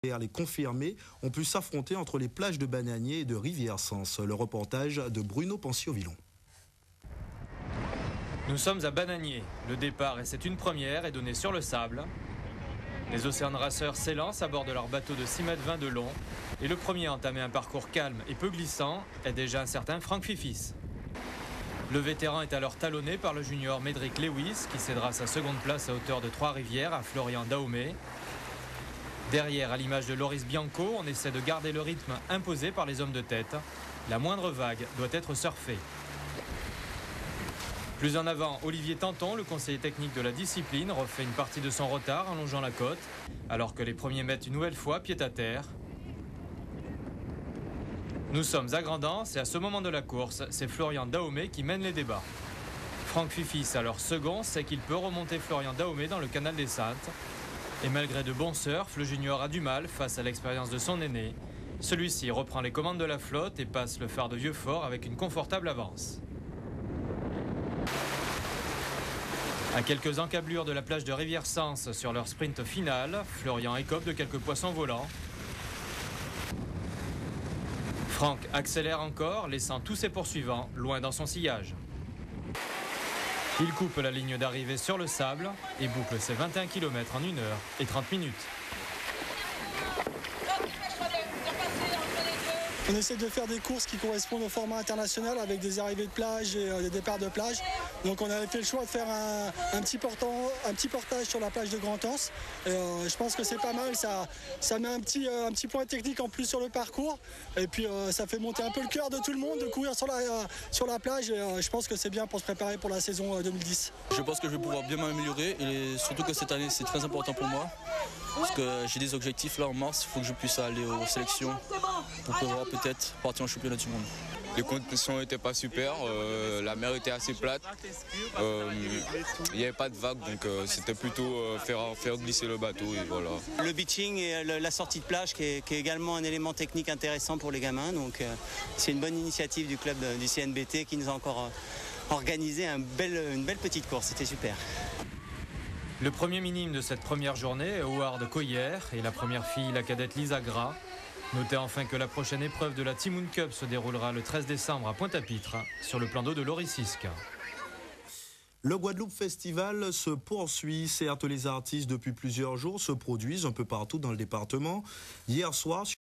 Les confirmés ont pu s'affronter entre les plages de Bananier et de Rivière-Sens. Le reportage de Bruno Pensio-Villon. Nous sommes à Bananier. Le départ, et c'est une première, est donné sur le sable. Les Ocean Racers s'élancent à bord de leur bateau de 6,20 m de long. Et le premier à entamer un parcours calme et peu glissant est déjà un certain Franck Fifis. Le vétéran est alors talonné par le junior Médric Lewis qui cédera sa seconde place à hauteur de Trois-Rivières à Florian Daumé. Derrière, à l'image de Loris Bianco, on essaie de garder le rythme imposé par les hommes de tête. La moindre vague doit être surfée. Plus en avant, Olivier Tanton, le conseiller technique de la discipline, refait une partie de son retard en longeant la côte, alors que les premiers mettent une nouvelle fois pied à terre. Nous sommes à Grand'Anse et à ce moment de la course, c'est Florian Daumé qui mène les débats. Franck Fifis, alors second, sait qu'il peut remonter Florian Daumé dans le canal des Saintes. Et malgré de bons surfs, le junior a du mal face à l'expérience de son aîné. Celui-ci reprend les commandes de la flotte et passe le phare de Vieux-Fort avec une confortable avance. À quelques encablures de la plage de Rivière-Sens sur leur sprint final, Florian écope de quelques poissons volants. Franck accélère encore, laissant tous ses poursuivants loin dans son sillage. Il coupe la ligne d'arrivée sur le sable et boucle ses 21 km en 1 heure et 30 minutes. On essaie de faire des courses qui correspondent au format international avec des arrivées de plage et des départs de plage. Donc on avait fait le choix de faire un petit portage sur la plage de Grand'Anse. Je pense que c'est pas mal, ça met un petit point technique en plus sur le parcours. Et puis ça fait monter un peu le cœur de tout le monde de courir sur la plage. Et je pense que c'est bien pour se préparer pour la saison 2010. Je pense que je vais pouvoir bien m'améliorer et surtout que cette année c'est très important pour moi. Parce que j'ai des objectifs là en mars, il faut que je puisse aller aux sélections pour pouvoir peut-être partir en championnat du monde. Les conditions n'étaient pas super, la mer était assez plate, il n'y avait pas de vagues donc c'était plutôt faire glisser le bateau et voilà. Le beaching et la sortie de plage qui est également un élément technique intéressant pour les gamins, donc c'est une bonne initiative du club du CNBT qui nous a encore organisé une belle petite course, c'était super. Le premier minime de cette première journée est Howard Coyer et la première fille, la cadette Lisa Gras. Notez enfin que la prochaine épreuve de la Timoun Cup se déroulera le 13 décembre à Pointe-à-Pitre, sur le plan d'eau de l'Orisisque. Le Guadeloupe Festival se poursuit. Certes, les artistes depuis plusieurs jours se produisent un peu partout dans le département. Hier soir,